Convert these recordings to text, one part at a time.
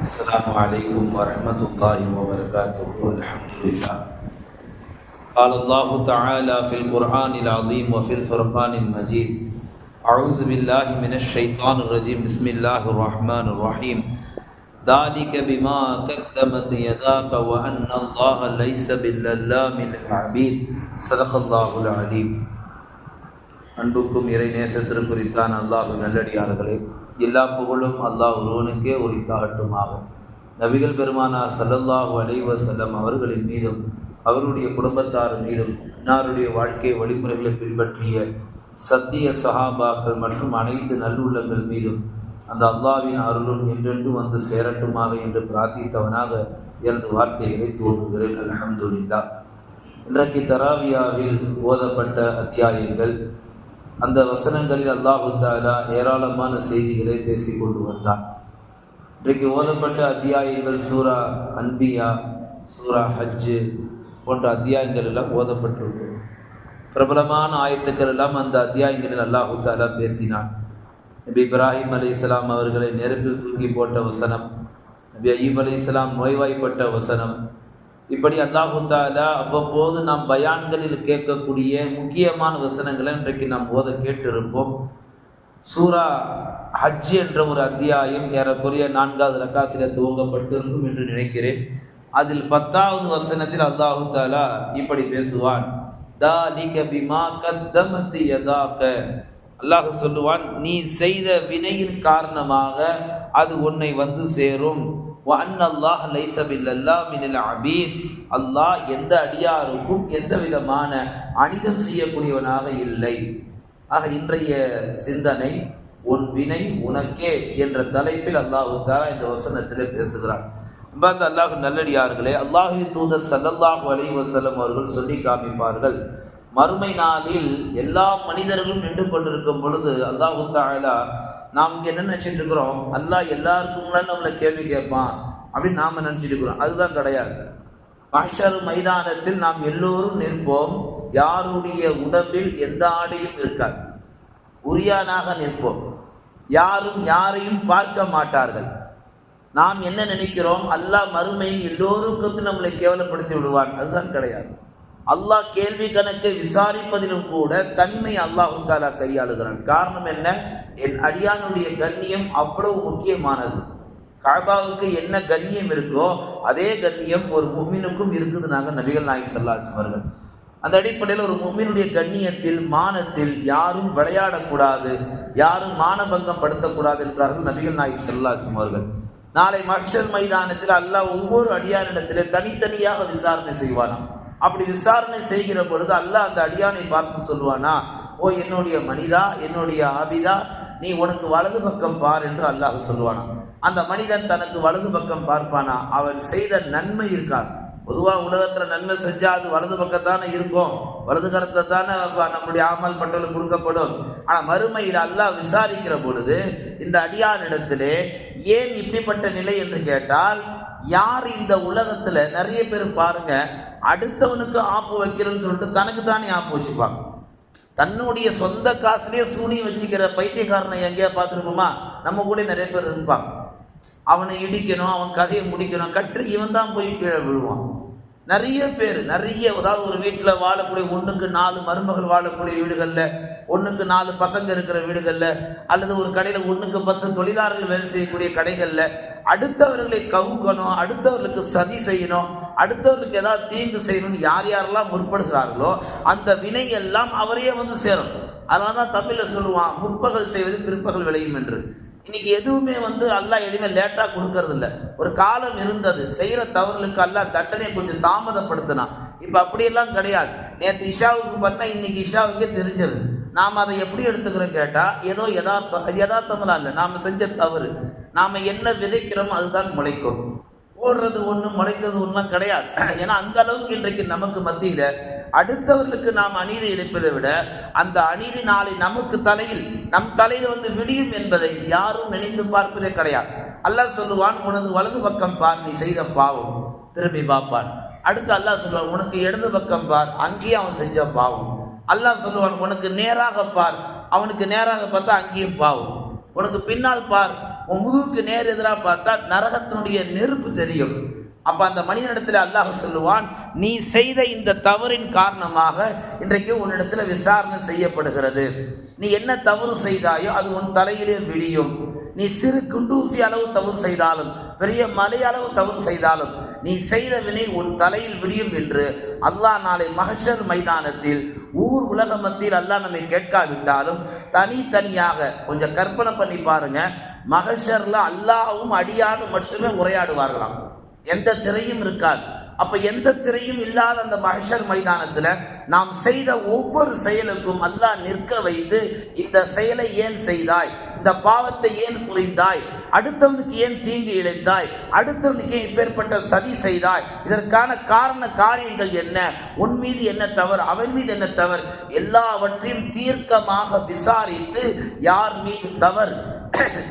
السلام عليكم ورحمة الله وبركاته. الحمد لله. قال الله تعالى في القرآن العظيم وفي الفرقان المجيد: أعوذ بالله من الشيطان الرجيم. بسم الله الرحمن الرحيم. ذلك بما قدمت يداك وأن الله ليس بالظلام للعبيد. صدق الله العليم. அன்புக்கும் இறை நேசத்திற்குரித்தான அல்லாஹ்வின் நல்லடியார்களே, எல்லா புகழும் அல்லாஹ் ஒருவனுக்கே உரித்தாகட்டுமாக. நபிகள் பெருமானார் ஸல்லல்லாஹு அலைஹி வஸல்லம் அவர்களின் மீதும் அவருடைய குடும்பத்தார் மீதும் அன்னாருடைய வாழ்க்கை வழிமுறைகளை பின்பற்றிய சத்திய சஹாபாக்கள் மற்றும் அனைத்து நல்லுள்ளங்கள் மீதும் அந்த அல்லாஹ்வின் அருளும் என்றென்று வந்து சேரட்டுமாக என்று பிரார்த்தித்தவனாக எனது வார்த்தைகளை துவங்குகிறேன். அல்ஹம்துலில்லாஹ். இன்றைக்கு தராவியாவில் ஓதப்பட்ட அத்தியாயங்கள், அந்த வசனங்களில் அல்லாஹு தஆலா ஏராளமான செய்திகளை பேசிக்கொண்டு வந்தார். இன்றைக்கு ஓதப்பட்ட அத்தியாயங்கள் சூரா அன்பியா, சூரா ஹஜ்ஜு போன்ற அத்தியாயங்கள் எல்லாம் ஓதப்பட்டிருக்கு. பிரபலமான ஆயத்துக்கள் எல்லாம் அந்த அத்தியாயங்களில் அல்லாஹு தஆலா பேசினான். நபி இப்ராஹிம் அலைஹிஸ்ஸலாம் அவர்களை நெருப்பில் தூக்கி போட்ட வசனம், நபி அய்யூப் அலைஹிஸ்ஸலாம் நோய்வாய்ப்பட்ட வசனம், இப்படி அல்லாஹு தஆலா அவ்வப்போது நாம் பயான்களில் கேட்கக்கூடிய முக்கியமான வசனங்களை இன்றைக்கு நாம் ஓத கேட்டிருப்போம். சூரா ஹஜ் என்ற ஒரு அத்தியாயம் ஏறக்குறைய 4வது ரக்காத்தில் துவங்கப்பட்டிருக்கும் என்று நினைக்கிறேன். அதில் 10வது வசனத்தில் அல்லாஹு தஆலா இப்படி பேசுவான்: தாலிக பிமா கத்தமத் யதாக. அல்லாஹ் சொல்லுவான், நீ செய்த வினையின் காரணமாக அது உன்னை வந்து சேரும். வஅன்னல்லாஹ் லைஸ பில்லல்லாமி லில் அபீத். அல்லாஹ் எந்த அடியாருக்கும் எந்த விதமான அனிதம் செய்யக்கூடியவனாக இல்லை. ஆக இன்றைய சிந்தனை உன் வினை உனக்கே என்ற தலைப்பில் அல்லாஹ் தஆலா இந்த வசனத்திலே பேசுகிறார். அந்த அல்லாஹ் நல்லடியார்களே, அல்லாஹ்வின் தூதர் ஸல்லல்லாஹு அலைஹி வஸல்லம் அவர்கள் சொல்லி காமிப்பார்கள், மறுமை நாளில் எல்லா மனிதர்களும் நின்று கொண்டிருக்கும் பொழுது அல்லாஹ் தஆலா, நாம் இங்கே என்ன நினச்சிட்டு இருக்கிறோம், அல்லாஹ் எல்லாருக்கும் முன்னாடி நம்மளை கேள்வி கேட்பான் அப்படின்னு நாம் நினச்சிட்டு இருக்கிறோம். அதுதான் கிடையாது. மஹ்ஷர் மைதானத்தில் நாம் எல்லோரும் நிற்போம். யாருடைய உடம்பில் எந்த ஆடையும் இருக்காது. உரியானாக நிற்போம். யாரும் யாரையும் பார்க்க மாட்டார்கள். நாம் என்ன நினைக்கிறோம், அல்லாஹ் மறுமையில் எல்லோருக்கும் நம்மளை கேவலப்படுத்தி விடுவான். அதுதான் கிடையாது. அல்லாஹ் கேள்வி கணக்கை விசாரிப்பதிலும் கூட தனிமை அல்லாஹு தஆலா கையாளுகிறான். காரணம் என்ன? என் அடியானுடைய கண்ணியம் அவ்வளவு முக்கியமானது. கஅபாவுக்கு என்ன கண்ணியம் இருக்கோ அதே கண்ணியம் ஒரு முஃமினுக்கும் இருக்குதுனாங்க நபிகள் நாயகம் ஸல்லல்லாஹு அலைஹி வஸல்லம் அவர்கள். அந்த அடிப்படையில் ஒரு முஃமினுடைய கண்ணியத்தில், மானத்தில் யாரும் விளையாடக்கூடாது, யாரும் மானபங்கம் படுத்தக்கூடாது என்றார்கள் நபிகள் நாயகம் ஸல்லல்லாஹு அலைஹி வஸல்லம் அவர்கள். நாளை மஹ்ஷர் மைதானத்தில் அல்லாஹ் ஒவ்வொரு அடியானிடத்திலே தனித்தனியாக விசாரணை செய்வானாம். அப்படி விசாரணை செய்கிற பொழுது அல்லாஹ் அந்த அடியானை பார்த்து சொல்லுவானா, ஓ என்னுடைய மனிதா, என்னுடைய ஆபிதா, நீ உனக்கு வலது பக்கம் பார் என்று அல்லாஹ் சொல்லுவானா. அந்த மனிதன் தனக்கு வலது பக்கம் பார்ப்பானா, அவன் செய்த நன்மை இருக்காது. பொதுவாக உலகத்தில் நன்மை செஞ்சால் அது வலது பக்கத்தானே இருக்கும், வலது கரத்தில் தானே நம்முடைய ஆமல் பட்டலுக்கு கொடுக்கப்படும். ஆனால் மறுமையில் அல்லாஹ் விசாரிக்கிற பொழுது இந்த அடியானிடத்திலே ஏன் இப்படிப்பட்ட நிலை என்று கேட்டால், யார் இந்த உலகத்தில் நிறைய பேர் பாருங்க, அடுத்தவனுக்கு ஆப்பு வைக்கிறேன்னு சொல்லிட்டு தனக்கு தானே ஆப்பு வச்சுப்பாங்க. தன்னுடைய சொந்த காசுலேயே சூனியம் வச்சுக்கிற பைத்தியக்காரனை எங்கேயா பார்த்துருப்போமா? நம்ம கூட நிறைய பேர் இருப்பாங்க. அவனை இடிக்கணும், அவன் கதையை முடிக்கணும், கடைசியில் இவன் தான் போய் கீழே விழுவான். நிறைய பேர், அதாவது ஒரு வீட்டில் வாழக்கூடிய 1க்கு 4 மருமகள் வாழக்கூடிய வீடுகளில், 1க்கு 4 பசங்க இருக்கிற வீடுகளில், அல்லது ஒரு கடையில் 1க்கு 10 தொழிலாளர்கள் வேலை செய்யக்கூடிய கடைகளில் அடுத்தவர்களை கவுக்கணும், அடுத்தவர்களுக்கு சதி செய்யணும், அடுத்தவர்களுக்கு ஏதாவது தீங்கு செய்யணும்னு யார் யாரெல்லாம் முற்படுகிறார்களோ அந்த வினை எல்லாம் அவரையே வந்து சேரும். அதனால தான் தமிழில் சொல்லுவான், முற்பகல் செய்வது பிற்பகல் விளையும் என்று. இன்னைக்கு எதுவுமே அல்லாஹ் எதுவுமே லேட்டாக கொடுக்கறது இல்லை. ஒரு காலம் இருந்தது, செய்கிற தவறுகளுக்கு அல்லாஹ் தண்டனை கொஞ்சம் தாமதப்படுத்தினான். இப்போ அப்படியெல்லாம் கிடையாது. நேற்று இஷாவுக்கு பண்ணால் இன்னைக்கு இஷாவுக்கே தெரிஞ்சது. நாம் அதை எப்படி எடுத்துக்கிறோம் கேட்டால், ஏதோ யதார்த்தமெல்லாம் இல்லை, நாம் செஞ்ச தவறு. நாம் என்ன விதைக்கிறோமோ அதுதான் முளைக்கும். போடுறது ஒன்று, முளைக்கிறது ஒன்றும் கிடையாது. ஏன்னா அந்த அளவுக்கு இன்றைக்கு நமக்கு மத்தியில் அடுத்தவர்களுக்கு நாம் அநீதி இழைப்பதை விட அந்த அநீதி நாளை நமக்கு நம் தலையில் விடியும் என்பதை யாரும் நினைத்து பார்ப்பதே கிடையாது. அல்லாஹ் சொல்லுவான், உனது வலது பக்கம் பார், நீ செய்த பாவம், திரும்பி பார்ப்பான். அடுத்து அல்லாஹ் சொல்லுவான், உனக்கு இடது பக்கம் பார், அங்கேயும் அவன் செஞ்ச பாவம். அல்லாஹ் சொல்லுவான், உனக்கு நேராக பார், அவனுக்கு நேராக பார்த்தா அங்கேயும் பாவம். உனக்கு பின்னால் பார், உன் முதுகுக்கு நேர் எதிராக பார்த்தா நரகத்தினுடைய நெருப்பு தெரியும். அப்ப அந்த மனிதனிடத்துல அல்லாஹ் சொல்லுவான், நீ செய்த இந்த தவறின் காரணமாக இன்றைக்கு உன்னிடத்துல விசாரணை செய்யப்படுகிறது. நீ என்ன தவறு செய்தாயோ அது உன் தலையிலே விடியும். நீ சிறு குண்டூசி அளவு தவறு செய்தாலும் பெரிய மலை அளவு தவறு செய்தாலும் நீ செய்த வினை உன் தலையில் விடியும் என்று அல்லாஹ் நாளை மஹ்ஷர் மைதானத்தில் ஊர் உலக மத்தியில் அல்லாஹ் நம்மை கேட்காவிட்டாலும் தனித்தனியாக கொஞ்சம் கற்பனை பண்ணி பாருங்க, மஹ்ஷர்ல அல்லாஹ்வும் அடியானும் மட்டுமே உரையாடுவார்களாம், எந்த திரையும் இருக்காது. அப்ப எந்த திரையும் இல்லாத அந்த மஹ்ஷர் மைதானத்துல நாம் செய்த ஒவ்வொரு செயலுக்கும் அல்லாஹ் நிற்க வைத்து, இந்த செயலை ஏன் செய்தாய், இந்த பாவத்தை ஏன் புரிந்தாய், அடுத்தவனுக்கு ஏன் தீங்கு இழைத்தாய், அடுத்தவனுக்கு ஏன் இப்பேற்பட்ட சதி செய்தாய், இதற்கான காரண காரியங்கள் என்ன, உன் மீது என்ன தவறு, அவன் மீது என்ன தவறு, எல்லாவற்றையும் தீர்க்கமாக விசாரித்து யார் மீது தவறு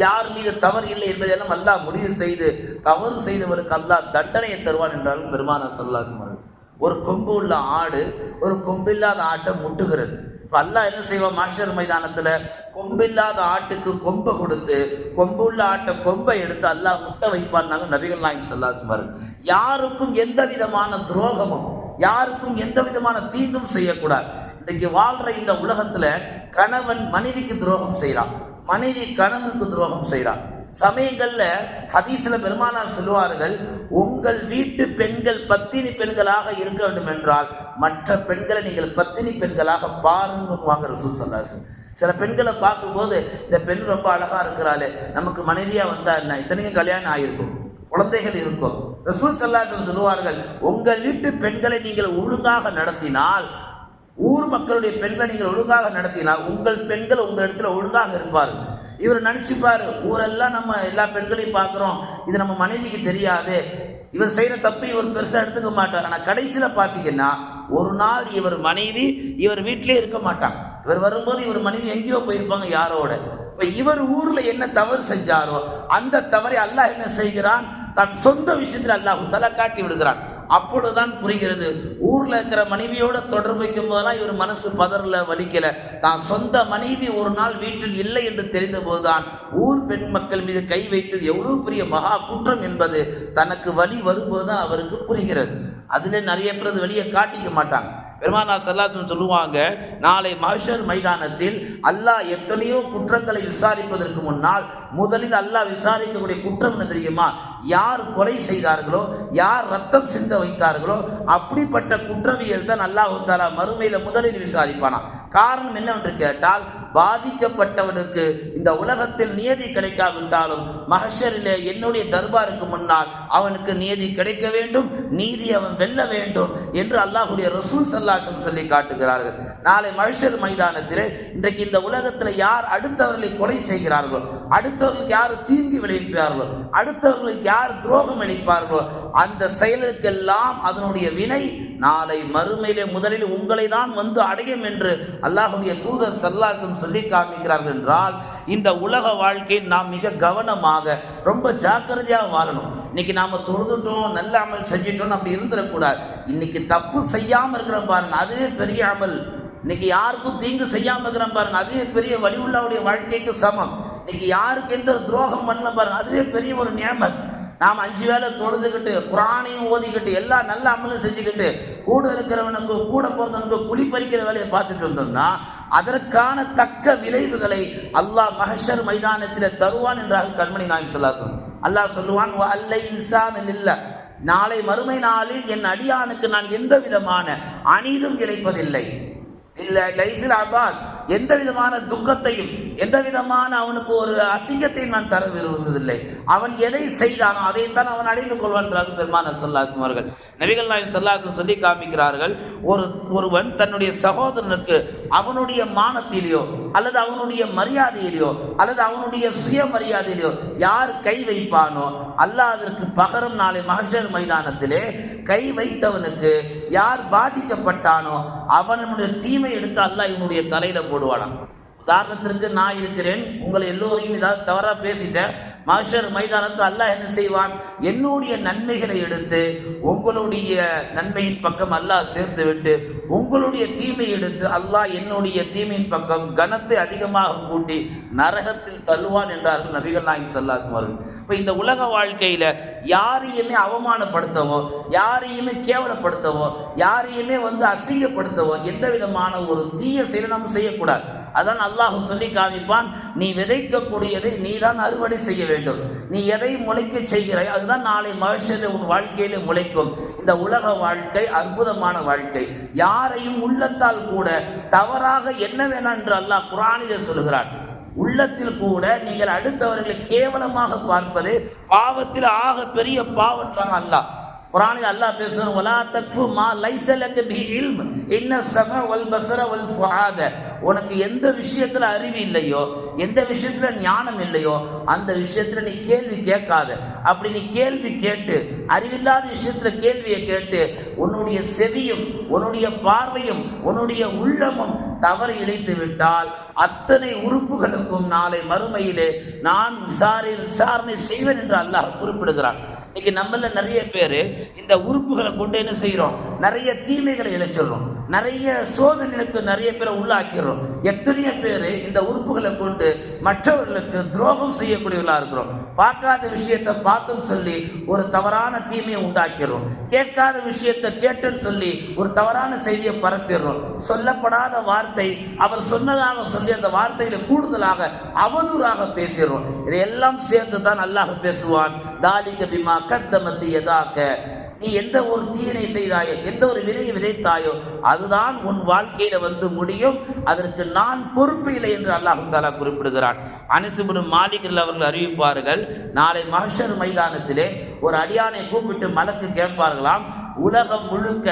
யார் மீது தவறு இல்லை என்பதெல்லாம் அல்லாஹ் முடிவு செய்து தவறு செய்தவருக்கு அல்லாஹ் தண்டனையை தருவான் என்றாலும் பெருமானார் ஸல்லல்லாஹு அலைஹி வஸல்லம். ஒரு கொம்பு உள்ள ஆடு ஒரு கொம்பில்லாத ஆட்டை முட்டுகிறது. இப்போ அல்லாஹ் என்ன செய்வான், மஹ்ஷர் மைதானத்துல கொம்பில்லாத ஆட்டுக்கு கொம்பை கொடுத்து கொம்பு உள்ள ஆட்டை கொம்பை எடுத்து அல்லாஹ் முட்டை வைப்பான்னாங்க நபிகள் நாயகம் ஸல்லல்லாஹு அலைஹி வஸல்லம். யாருக்கும் எந்த விதமான துரோகமும் யாருக்கும் எந்த விதமான தீங்கும் செய்யக்கூடாது. இன்றைக்கு வாழ்ற இந்த உலகத்துல கணவன் மனைவிக்கு துரோகம் செய்யறான், மனைவி கணவனுக்கு துரோகம் செய்கிறான். சமயங்கள்ல ஹதீஸ்ல பெருமானார் சொல்லுவார்கள், உங்கள் வீட்டு பெண்கள் பத்தினி பெண்களாக இருக்க வேண்டும் என்றால் மற்ற பெண்களை நீங்கள் பத்தினி பெண்களாக பாருங்க ரசூல் ஸல்லல்லாஹு. சில பெண்களை பார்க்கும்போது இந்த பெண் ரொம்ப அழகா இருக்கிறாளே, நமக்கு மனைவியா வந்தா என்ன, இத்தனைக்கும் கல்யாணம் ஆயிருக்கும், குழந்தைகள் இருக்கும். ரசூல் ஸல்லல்லாஹு சொல்லுவார்கள், உங்கள் வீட்டு பெண்களை நீங்கள் ஒழுங்காக நடத்தினால், ஊர் மக்களுடைய பெண்களை நீங்கள் ஒழுங்காக நடத்தினால் உங்கள் பெண்கள் உங்கள் இடத்துல ஒழுங்காக இருப்பார்கள். இவர் நினைச்சுப்பாரு, ஊரெல்லாம் நம்ம எல்லா பெண்களையும் பார்க்கிறோம், இது நம்ம மனைவிக்கு தெரியாது, இவர் செய்யற தப்பு இவர் பெருசா எடுத்துக்க மாட்டார். ஆனா கடைசியில பாத்தீங்கன்னா ஒரு நாள் இவர் மனைவி இவர் வீட்டிலே இருக்க மாட்டாங்க, இவர் வரும்போது இவர் மனைவி எங்கேயோ போயிருப்பாங்க யாரோட. இப்ப இவர் ஊர்ல என்ன தவறு செஞ்சாரோ அந்த தவறை அல்லாஹ் என்ன செய்கிறான், தன் சொந்த விஷயத்தில் அல்லாஹ் தஆலா காட்டி விடுகிறான். அப்பொழுதுதான் புரிகிறது, ஊர்ல இருக்கிற மனைவியோட தொடர்பு வைக்கும் போதெல்லாம் இவர் மனசு பதறல வலிக்கல, தான் சொந்த மனைவி ஒரு நாள் வீட்டில் இல்லை என்று தெரிந்த போதுதான் ஊர் பெண் மக்கள் மீது கை வைத்தது எவ்வளவு பெரிய மகா குற்றம் என்பது தனக்கு வலி வரும்போதுதான் அவருக்கு புரிகிறது. அதுல நிறைய பேர் வெளியே காட்டிக்க மாட்டாங்க. பெருமானார் ஸல்லல்லாஹு அலைஹி வஸல்லம் சொல்லுவாங்க, நாளை மஹ்ஷர் மைதானத்தில் அல்லாஹ் எத்தனையோ குற்றங்களை விசாரிப்பதற்கு முன்னால் முதலில் அல்லாஹ் விசாரிக்கக்கூடிய குற்றம் என்ன தெரியுமா, யார் கொலை செய்தார்களோ, யார் ரத்தம் சிந்த வைத்தார்களோ அப்படிப்பட்ட குற்றவியல் தான் அல்லாஹ் தஆலா மறுமையில முதலில் விசாரிப்பானா. காரணம் என்னவென்று கேட்டால், பாதிக்கப்பட்டவனுக்கு இந்த உலகத்தில் நியதி கிடைக்காவிட்டாலும் மஹ்ஷரிலே என்னுடைய தர்பாருக்கு முன்னால் அவனுக்கு நியதி கிடைக்க வேண்டும், நீதி அவன் வெல்ல வேண்டும் என்று அல்லாஹ்வுடைய ரசூல் ஸல்லல்லாஹு அலைஹி வஸல்லம் சொல்லி காட்டுகிறார்கள். நாளை மஹ்ஷர் மைதானத்திலே இன்றைக்கு இந்த உலகத்தில் யார் அடுத்தவர்களை கொலை செய்கிறார்களோ, அடுத்தவர்களுக்கு யார் தீங்கு விளைவிப்பார்களோ, அடுத்தவர்களுக்கு யார் துரோகம் அளிப்பார்களோ அந்த செயலுக்கெல்லாம் அதனுடைய வினை நாளை மறுமையிலே முதலில் உங்களை தான் வந்து அடையும் என்று அல்லாஹ்வுடைய தூதர் ஸல்லல்லாஹு அலைஹி வஸல்லம் சொல்லி காமிக்கிறார்கள். என்றால் இந்த உலக வாழ்க்கையை நாம் மிக கவனமாக ரொம்ப ஜாக்கிரதையாக வாழணும். இன்னைக்கு நாம தொழுதுட்டோம், நல்ல அமல் செஞ்சிட்டோம் அப்படி இருந்துடக்கூடாது. இன்னைக்கு தப்பு செய்யாம இருக்கிறோம் பாருங்க, அதுவே பெரிய அமல். இன்னைக்கு யாருக்கும் தீங்கு செய்யாம இருக்கிறோம் பாருங்க, அதுவே பெரிய வலியுள்ளவருடைய வாழ்க்கைக்கு சமம். இன்னைக்கு யாருக்கு எந்த துரோகம் பண்ணல பாருங்க, அதுவே பெரிய ஒரு நியமத். நாம் 5 வேளை தொழுதுகிட்டு குர்ஆனையும் ஓதிக்கிட்டு எல்லா நல்ல அமலும் செஞ்சுக்கிட்டு கூட இருக்கிறவனுக்கு கூட போறவனுக்கு குழி பறிக்கிற வேலையை பார்த்துட்டு இருந்தோம்னா அதற்கான தக்க விளைவுகளை அல்லாஹ் மஹ்ஷர் மைதானத்தில் தருவான் என்றால் கண்மணி நாயகம் ஸல்லல்லாஹு அலைஹி வஸல்லம். அல்லாஹ் சொல்லுவான், வஅல்லை இன்சான் லில்லா, நாளை மறுமை நாளில் என் அடியானுக்கு நான் எந்த விதமான அநீதும் இழைப்பதில்லை. இல்ல லைஸில் அபாத், எந்த விதமான துக்கத்தையும் எந்த விதமான அவனுக்கு ஒரு அசிங்கத்தையும் நான் தர விரும்புவதில்லை. அவன் எதை செய்தானோ அதைத்தான் அவன் அடைந்து கொள்வான் என்றார்கள் பெருமானார் ஸல்லல்லாஹு அலைஹி வஸல்லம் அவர்கள். நபிகள் நாயகம் ஸல்லல்லாஹு அலைஹி வஸல்லம் சொல்லி காமிக்கிறார்கள், ஒருவன் தன்னுடைய சகோதரனுக்கு அவனுடைய மானத்திலேயோ அல்லது அவனுடைய மரியாதையிலேயோ அல்லது அவனுடைய சுயமரியாதையிலேயோ யார் கை வைப்பானோ அல்லாஹ் அதற்கு பகரம் நாளை மஹ்ஷர் மைதானத்திலே கை வைத்தவனுக்கு யார் பாதிக்கப்பட்டானோ அவனுடைய தீமை எடுத்து அல்லாஹ் இவனுடைய தலையில போடுவானாம். உதாரணத்திற்கு நான் இருக்கிறேன், உங்களை எல்லோரையும் ஏதாவது தவறா பேசிட்டேன், மஹ்ஷர் மைதானத்தில் அல்லாஹ் என்ன செய்வான், என்னுடைய நன்மைகளை எடுத்து உங்களுடைய நன்மையின் பக்கம் அல்லாஹ் சேர்த்து விட்டு உங்களுடைய தீமை எடுத்து அல்லாஹ் என்னுடைய தீமையின் பக்கம் கனத்தை அதிகமாக கூட்டி நரகத்தில் தள்ளுவான் என்றார்கள் நபிகள் நாயகம் ஸல்லல்லாஹு அலைஹி வஸல்லம். இப்போ இந்த உலக வாழ்க்கையில யாரையுமே அவமானப்படுத்தவோ, யாரையுமே கேவலப்படுத்தவோ, யாரையுமே அசிங்கப்படுத்தவோ எந்த விதமான ஒரு தீய செயலை நம்ம செய்யக்கூடாது. அதான் அல்லாஹ் சொல்லி காமிப்பான், நீ விதைக்கக்கூடியதை நீ தான் அறுவடை செய்ய வேண்டும். நீ எதை முளைக்க செய்கிறாய் அதுதான் நாளை மனுஷன் உன் வாழ்க்கையில முளைக்கும். இந்த உலக வாழ்க்கை அற்புதமான வாழ்க்கை. யாரையும் உள்ளத்தால் கூட தவறாக என்ன வேணாம் என்று அல்லாஹ் குர்ஆனிலே சொல்கிறான். உள்ளத்தில் கூட நீங்கள் அடுத்தவர்களை கேவலமாக பார்ப்பது பாவத்தில் ஆக பெரிய பாவம்ன்றாங்க அல்லாஹ். குர்ஆனில் அல்லாஹ் பேசுறான், வலா தக்ஃபு மா லைஸ லக பிஹி இல்ம் இன்ன ஸமஅ வல் பஸர வல் ஃபுஆத. உனக்கு எந்த விஷயத்துல அறிவு இல்லையோ, எந்த விஷயத்துல ஞானம் இல்லையோ அந்த விஷயத்துல நீ கேள்வி கேட்காத. அப்படி நீ கேள்வி கேட்டு அறிவில்லாத விஷயத்துல கேள்வியை கேட்டு உன்னுடைய செவியும் உன்னுடைய பார்வையும் உன்னுடைய உள்ளமும் தவறு இழைத்து விட்டால் அத்தனை உறுப்புகளுக்கும் நாளை மறுமையிலே நான் விசாரணை செய்வேன் என்று அல்லாஹ் குறிப்பிடுகிறான். இன்னைக்கு நம்மள நிறைய பேர் இந்த உறுப்புகளை கொண்டு என்ன செய்யறோம், நிறைய தீமைகளை இழைச்சிடறோம், நிறைய சோதனைகளுக்கு நிறைய பேரை உள்ளாக்கிறோம். எத்தனையோ பேர் இந்த உறுப்புகளை கொண்டு மற்றவர்களுக்கு துரோகம் செய்யக்கூடியவர்களா இருக்கிறோம். பார்க்காத விஷயத்தை பார்த்தும் சொல்லி ஒரு தவறான தீமையை உண்டாக்கிறோம். கேட்காத விஷயத்தை கேட்டுன்னு சொல்லி ஒரு தவறான செய்தியை பரப்பிடுறோம். சொல்லப்படாத வார்த்தை அவர் சொன்னதாக சொல்லி அந்த வார்த்தைகளை கூடுதலாக அவதூறாக பேசிடுறோம். இதையெல்லாம் சேர்த்து தான் அல்லாஹ் பேசுவான், தாலிக பிமா கத்தமத்தி யதாக்க. நீ எந்த ஒரு தீயனை செய்தாயோ, எந்த ஒரு வினையை விதைத்தாயோ அதுதான் உன் வாழ்க்கையில முடியும். அதற்கு நான் பொறுப்பு இல்லை என்று அல்லாஹ் தஆலா குறிப்பிடுகிறான். அனஸ் இப்னு மாலிக் அவர்கள் அறிவிப்பார்கள், நாளை மஹ்ஷர் மைதானத்திலே ஒரு அடியானை கூப்பிட்டு மலக்கு கேட்பார்களாம், உலகம் முழுக்க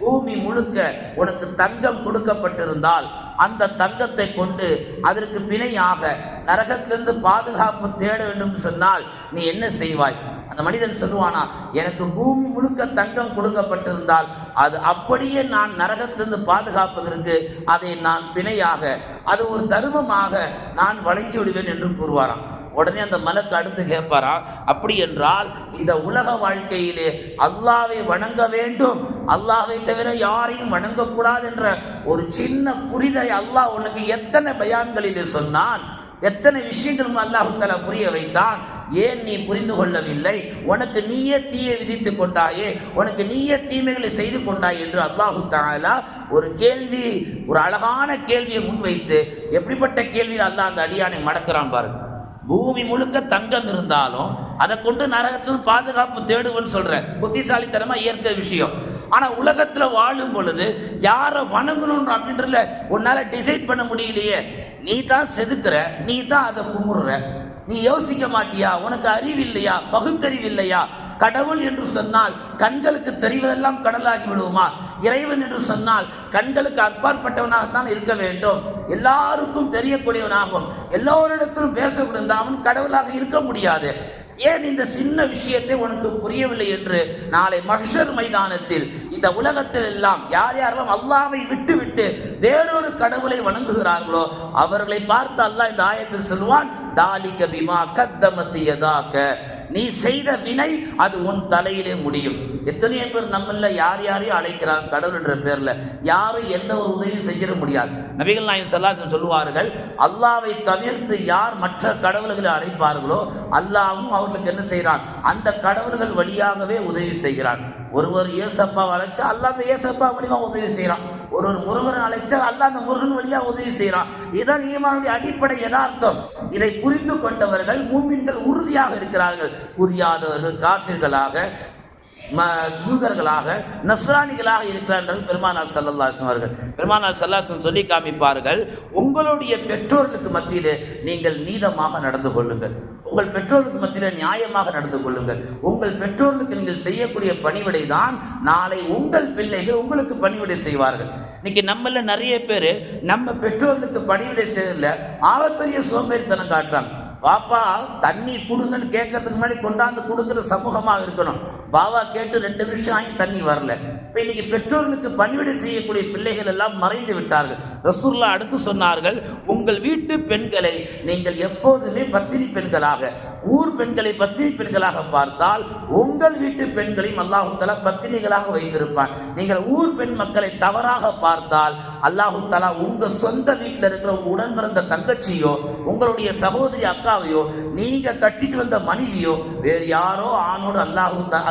பூமி முழுக்க உனக்கு தங்கம் கொடுக்கப்பட்டிருந்தால் அந்த தங்கத்தை கொண்டு அதற்கு பிணையாக நரகத்திலிருந்து பாதுகாப்பு தேட வேண்டும் சொன்னால் நீ என்ன செய்வாய்? அந்த மனிதன் சொல்லுவானா, எனக்கு பூமி முழுக்க தங்கம் கொடுக்கப்பட்டிருந்தால் அது அப்படியே நான் நரகத்திலிருந்து பாதுகாப்பதற்கு அதை நான் பிணையாக, அது ஒரு தர்மமாக நான் வழங்கி விடுவேன் என்று கூறுவாராம். உடனே அந்த மலக்கு அடுத்து கேட்பாரா, அப்படி என்றால் இந்த உலக வாழ்க்கையிலே அல்லாஹ்வை வணங்க வேண்டும், அல்லாஹ்வை தவிர யாரையும் வணங்கக்கூடாது என்ற ஒரு சின்ன புரிதலை அல்லாஹ் உனக்கு எத்தனை பயான்களிலே சொன்னான், எத்தனை விஷயங்களும் அல்லாஹ் தஆலா புரிய வைத்தான். ஏன் நீ புரிந்து கொள்ளவில்லை? உனக்கு நீயே தீயை விதித்து கொண்டாயே, உனக்கு நீயே தீமைகளை செய்து கொண்டாய் என்று அல்லாஹ் தஆலா ஒரு கேள்வி, ஒரு அழகான கேள்வியை முன்வைத்து எப்படிப்பட்ட கேள்வியில் அல்லாஹ் அந்த அடியானை மடக்கிறான் பாருங்க. பூமி முழுக்க தங்கம் இருந்தாலும் அதை கொண்டு நரகத்திலிருந்து பாதுகாப்பு தேடுவன்னு சொல்ற புத்திசாலித்தனமா இயற்கை விஷயம். ஆனா உலகத்துல வாழும் பொழுது யாரை வணங்கணும் அப்படின்றதுல உன்னால டிசைட் பண்ண முடியலையே. நீ தான் செதுக்குற, நீ தான் அதை குமுறுற, நீ யோசிக்க மாட்டியா? உனக்கு அறிவு இல்லையா? பகுத்தறிவு இல்லையா? கடவுள் என்று சொன்னால் கண்களுக்கு தெரிவதெல்லாம் கடலாகி விடுவோமா? இறைவன் என்று சொன்னால் கண்களுக்கு அப்பாற்பட்டவனாகத்தான் இருக்க வேண்டும், எல்லாருக்கும் தெரியக்கூடியவனாகும், எல்லோரிடத்திலும் பேசக்கூடிய அவன் கடவுளாக இருக்க முடியாது. ஏன் இந்த சின்ன விஷயத்தை உனக்கு புரியவில்லை என்று நாளை மஹ்ஷர் மைதானத்தில் இந்த உலகத்தில் எல்லாம் யார் யாரெல்லாம் அல்லாஹ்வை விட்டு விட்டு வேறொரு கடவுளை வணங்குகிறார்களோ அவர்களை பார்த்து அல்லாஹ் இந்த ஆயத்தில் சொல்லுவான், தாலிக பிமா கத்தமத்தி யதாக்க. நீ செய்த வினை அது உன் தலையிலே முடியும். எத்தனையோ பேர் நம்மள யார் யாரையும் அழைக்கிறாங்க கடவுள் என்ற பேர்ல, யாரும் எந்த ஒரு உதவியும் செஞ்சிட முடியாது. நபிகள் நாயகம் ஸல்லல்லாஹு அலைஹி வஸல்லம் சொல்லுவார்கள், அல்லாஹ்வை தவிர்த்து யார் மற்ற கடவுள்களை அழைப்பார்களோ அல்லாஹ்வும் அவர்களுக்கு என்ன செய்கிறான், அந்த கடவுள்கள் வழியாகவே உதவி செய்கிறான். ஒருவர் ஏசப்பாவை அழைச்சா அல்லாஹ் அந்த ஏசப்பா வழியா உதவி செய்யறான், ஒருவர் முருகன் அழைச்சா அல்லாஹ் அந்த முருகன் வழியா உதவி செய்யறான். இதான் ஈமானுடைய அடிப்படை யதார்த்தம். இதை புரிந்து கொண்டவர்கள் மூமின்கள் உறுதியாக இருக்கிறார்கள். புரியாதவர்கள் காஃபிர்களாக, யூதர்களாக, நஸ்ரானிகளாக இருக்கிறார்கள். பெருமானார் ஸல்லல்லாஹு அலைஹி வஸல்லம் அவர்கள் பெருமானார் ஸல்லல்லாஹு அலைஹி வஸல்லம் சொல்லி காமிப்பார்கள், உங்களுடைய பெற்றோர்களுக்கு மத்தியிலே நீங்கள் நீதமாக நடந்து கொள்ளுங்கள், உங்கள் பெற்றோருக்கு மத்தியில் நியாயமாக நடந்து கொள்ளுங்கள். உங்கள் பெற்றோர்களுக்கு நீங்கள் செய்யக்கூடிய பணிவிடை தான் நாளை உங்கள் பிள்ளைகள் உங்களுக்கு பணிவிடை செய்வார்கள். இன்னைக்கு நம்மள நிறைய பேர் நம்ம பெற்றோர்களுக்கு பணிவிடை செய்யல ஆகப்பெரிய சோம்பேறித்தனம் காட்டுறாங்க. பாப்பா தண்ணி கொடுங்கன்னு கேட்கறதுக்கு முன்னாடி கொண்டாந்து கொடுக்குற சமூகமாக இருக்கணும். பாவா கேட்டு 2 நிமிஷம் ஆகி தண்ணி வரல. இப்போ இன்னைக்கு பெற்றோர்களுக்கு பணிவிடை செய்யக்கூடிய பிள்ளைகள் எல்லாம் மறைந்து விட்டார்கள். ரசூலுல்லாஹ் அடுத்து சொன்னார்கள், உங்கள் வீட்டு பெண்களை நீங்கள் எப்போதுமே பத்தினி பெண்களாக, ஊர் பெண்களை பத்தினி பெண்களாக பார்த்தால் உங்கள் வீட்டு பெண்களையும் அல்லாஹு தஆலா பத்தினிகளாக வைத்திருப்பான். நீங்கள் ஊர் பெண் மக்களை தவறாக பார்த்தால் அல்லாஹு தஆலா உங்க சொந்த வீட்டில் இருக்கிற உடன் பிறந்த தங்கச்சியோ உங்களுடைய சகோதரி அக்காவையோ நீங்க கட்டிட்டு வந்த மனைவியோ வேறு யாரோ ஆணோடு